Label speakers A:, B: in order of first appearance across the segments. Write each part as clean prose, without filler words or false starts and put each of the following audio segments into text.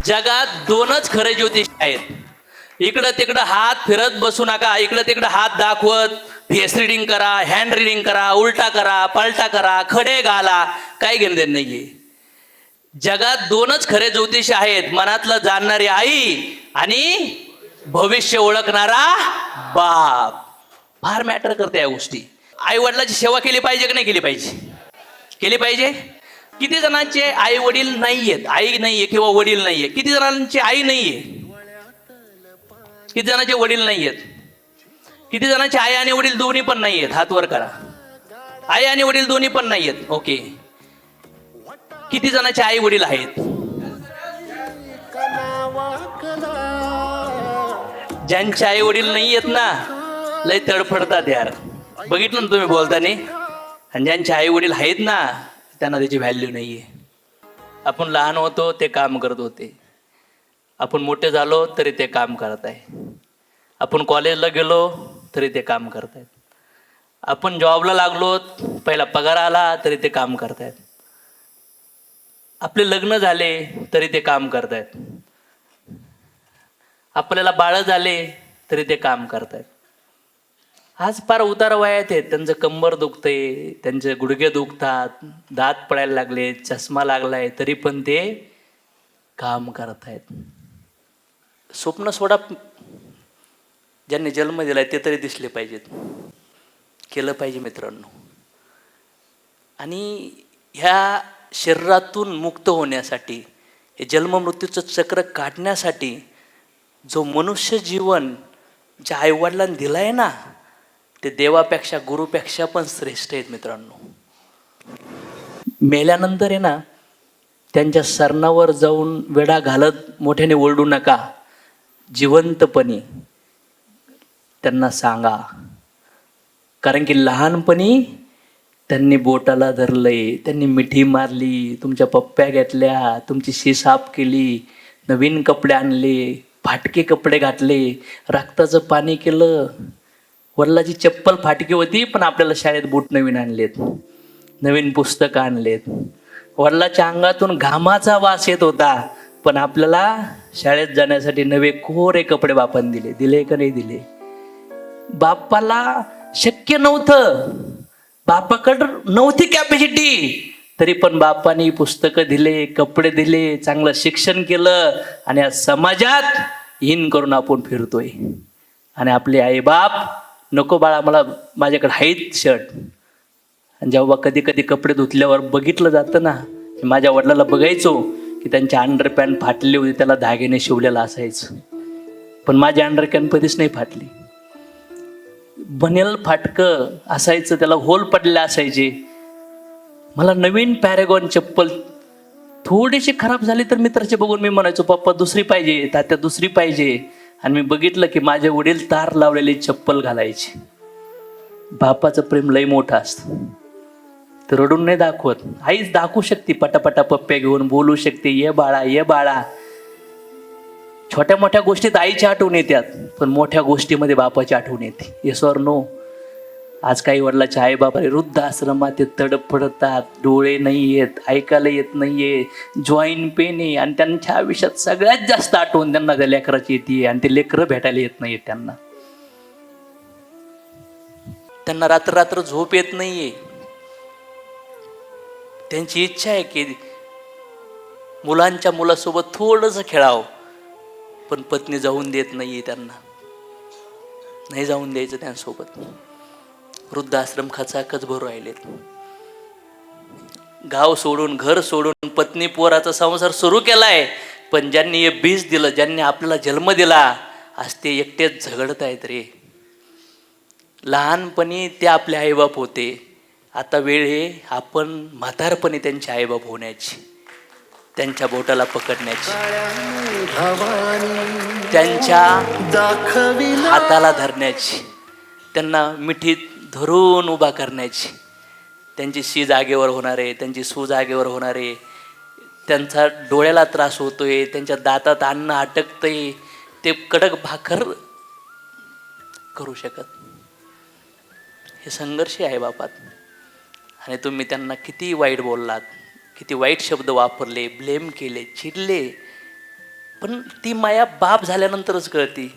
A: जगात दोनच खरे ज्योतिष आहेत. इकडं तिकडं हात फिरत बसू नका. इकडं तिकडं हात दाखवत फेस रिडिंग करा, हँड रिडिंग करा, उलटा करा, पलटा करा, खडे घाला, काही घेणं देणं नाहीये. जगात दोनच खरे ज्योतिष आहेत. मनातलं जाणणारी आई आणि भविष्य ओळखणारा बाप. फार मॅटर करते या गोष्टी. आई वडिलांची सेवा केली पाहिजे की नाही केली पाहिजे? केली पाहिजे. किती जणांचे आई वडील नाहीयेत, आई नाहीये किंवा वडील नाहीये? किती जणांची आई नाहीये? किती जणांचे वडील नाहीयेत? किती जणांचे आई आणि वडील दोन्ही पण नाहीयेत? हात वर करा. आई आणि वडील दोन्ही पण नाहीयेत. ओके. किती जणांचे आई वडील आहेत? ज्यांचे आई वडील नाहीयेत ना, लय तडफडतात यार. बघितलं ना तुम्ही बोलताना. आणि ज्यांचे आई वडील आहेत ना, त्यांना त्याची व्हॅल्यू नाहीये. आपण लहान होतो ते काम करत होते, आपण मोठे झालो तरी ते काम करत आहे, आपण कॉलेजला गेलो तरी ते काम करत आहेत, आपण जॉबला लागलो पहिला पगार आला तरी ते काम करतायत, आपले लग्न झाले तरी ते काम करतायत, आपल्याला बाळ झाले तरी ते काम करतायत. आज फार उतार वयात आहेत, त्यांचं कंबर दुखतंय, त्यांचे गुडघे दुखतात, दात पडायला लागले, चष्मा लागलाय, तरी पण ते काम करतायत. स्वप्न सोडा. ज्यांनी जन्म दिलाय ते तरी दिसले पाहिजेत. केलं पाहिजे मित्रांनो. आणि ह्या शरीरातून मुक्त होण्यासाठी, हे जन्ममृत्यूचं चक्र काढण्यासाठी जो मनुष्य जीवन ज्या आईवडिलांनी दिलाय ना, ते देवापेक्षा गुरुपेक्षा पण श्रेष्ठ आहेत मित्रांनो. मेल्यानंतर आहे ना, त्यांच्या सरणावर जाऊन वेडा घालत मोठ्याने ओरडू नका. जिवंतपणी त्यांना सांगा. कारण की लहानपणी त्यांनी बोटाला धरलंय, त्यांनी मिठी मारली, तुमच्या पप्प्या घेतल्या, तुमची शी साफ केली, नवीन कपडे आणले, फाटके कपडे घातले, रक्ताचं पाणी केलं. वडिलाची चप्पल फाटकी होती पण आपल्याला शाळेत बूट नवीन आणलेत, नवीन पुस्तकं आणलेत. वडिलाच्या अंगातून घामाचा वास येत होता पण आपल्याला शाळेत जाण्यासाठी नवे कोरे कपडे बापाने दिले. दिले का नाही दिले? बापाला शक्य नव्हतं, बापाकडं नव्हती कॅपॅसिटी, तरी पण बापाने पुस्तकं दिले, कपडे दिले, चांगलं शिक्षण केलं. आणि आज समाजात इन करून आपण फिरतोय. आणि आपले आई बाप, नको बाळा मला माझ्याकडे आहेत शर्ट. आणि जेव्हा कधी कधी कपडे धुतल्यावर बघितलं जातं ना, माझ्या वडिलाला बघायचो की त्यांची अंडरपॅन्ट फाटली होती, त्याला धाग्याने शिवलेलं असायचं, पण माझी अंडरपॅन्ट कधीच नाही फाटली. बनेल फाटकं असायचं, त्याला होल पडले असायचे. मला नवीन पॅरेगॉन चप्पल थोडीशी खराब झाली तर मित्राचे बघून मी म्हणायचो पप्पा दुसरी पाहिजे, तात्या दुसरी पाहिजे. आणि मी बघितलं की माझे वडील तार लावलेली चप्पल घालायचे. बापाचं प्रेम लय मोठं असतं. तर रडून नाही दाखवत. आईच दाखवू शकते, पटापटा पप्प्या घेऊन बोलू शकते, ये बाळा ये बाळा. छोट्या मोठ्या गोष्टीत आईची आठवण येतात, पण मोठ्या गोष्टीमध्ये बापाची आठवण येते. Yes or no? आज काही वडिलाचे आई बाबा वृद्ध आश्रमात ते तडफडतात, डोळे नाही येत, ऐकायला येत नाहीये, जॉईंट पेन आहे. आणि त्यांच्या आयुष्यात सगळ्यात जास्त आठवण त्यांना त्या लेकराची येते. आणि ते लेकरं भेटायला येत नाहीये त्यांना. त्यांना रात्र रात्र झोप येत नाहीये. त्यांची इच्छा आहे की मुलांच्या मुलासोबत थोडंसं खेळावं, पण पत्नी जाऊन देत नाहीये त्यांना. नाही जाऊन द्यायचं त्यांसोबत. वृद्धाश्रम खचाखच भरू राहिलेत. गाव सोडून घर सोडून पत्नी पोराचा संसार सुरू केलाय, पण ज्यांनी हे बीज दिलं, ज्यांनी आपल्याला जन्म दिला, आज ते एकटेच झगडत आहेत रे. लहानपणी ते आपले आईबाप होते, आता वेळ आहे आपण म्हातारपणी त्यांचे आईबाप होण्याची, त्यांच्या बोटाला पकडण्याची, त्यांच्या हाताला धरण्याची, त्यांना मिठीत धरून उभा करण्याची. त्यांची शी जागेवर होणार आहे, त्यांची सू जागेवर होणार आहे, त्यांचा डोळ्याला त्रास होतोय, त्यांच्या दातात अन्न अटकतंय, ते कडक भाकर करू शकत. हे संघर्ष आहे बापात. आणि तुम्ही त्यांना किती वाईट बोललात, किती वाईट शब्द वापरले, ब्लेम केले, चिडले, पण ती माया बाप झाल्यानंतरच कळती.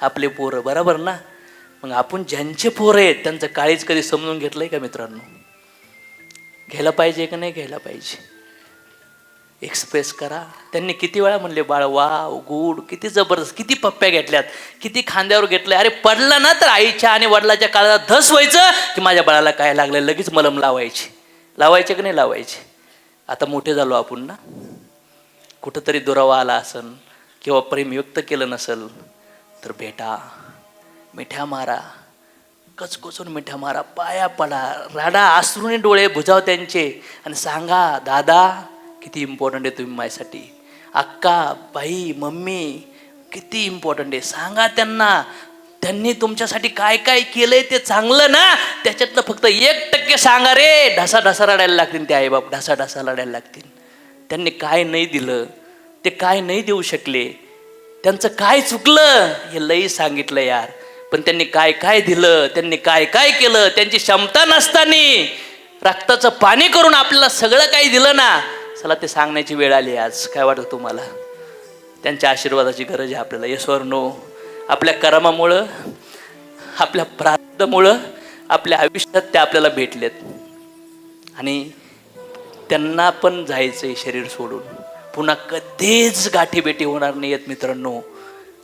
A: आपले पोरं, बरोबर ना? मग आपण ज्यांचे पोरं आहेत त्यांचं काळीज कधी समजून घेतलंय का मित्रांनो? घ्यायला पाहिजे का नाही घ्यायला पाहिजे? एक्सप्रेस करा. त्यांनी किती वेळा म्हणले, बाळ वाव गुड, किती जबरदस्त, किती पप्प्या घेतल्यात, किती खांद्यावर घेतलंय. अरे पडला ना तर आईच्या आणि वडिलाच्या काळात धस व्हायचं की माझ्या बाळाला काय लागलं, लगेच मलम लावायचे की नाही लावायचे. आता मोठे झालो आपण ना, कुठंतरी दुरावा आला असन किंवा प्रेम व्यक्त केलं नसल तर भेटा, मिठ्या मारा, कचकचून मिठ्या मारा, पाया पडा, राडा, आसरुने डोळे बुजाव त्यांचे आणि सांगा, दादा किती इम्पॉर्टंट आहे तुम्ही माझ्यासाठी, अक्का, बाई, मम्मी किती इम्पॉर्टंट आहे. सांगा त्यांना, त्यांनी तुमच्यासाठी काय काय केलंय ते चांगलं ना, त्याच्यातलं फक्त 1% सांगा रे. ढसा रडायला लागतील ते आईबाप, ढसा रडायला लागतील. त्यांनी काय नाही दिलं, ते काय नाही देऊ शकले, त्यांचं काय चुकलं हे लई सांगितलं यार. पण त्यांनी काय काय दिलं, त्यांनी काय काय केलं, त्यांची क्षमता नसताना रक्ताचं पाणी करून आपल्याला सगळं काही दिलं ना. चला ते सांगण्याची वेळ आली आज. काय वाटतं तुम्हाला? त्यांच्या आशीर्वादाची गरज आहे आपल्याला. Yes or no? आपल्या कर्मामुळं, आपल्या प्रार्थनेमुळं आपल्या आयुष्यात ते आपल्याला भेटलेत आणि त्यांना पण जायचंय शरीर सोडून. पुन्हा कधीच गाठीभेटी होणार नाही आहेत मित्रांनो.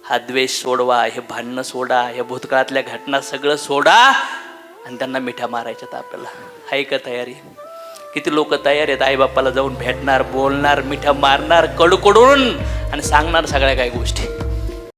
A: हा द्वेष सोडवा, हे भांडणं सोडा, हे भूतकाळातल्या घटना सगळं सोडा आणि त्यांना मिठ्या मारायच्यात आपल्याला. आहे का तयारी? किती लोक तयार आहेत आईबापाला जाऊन भेटणार, बोलणार, मिठ्या मारणार कडकडून आणि सांगणार सगळ्या काही गोष्टी.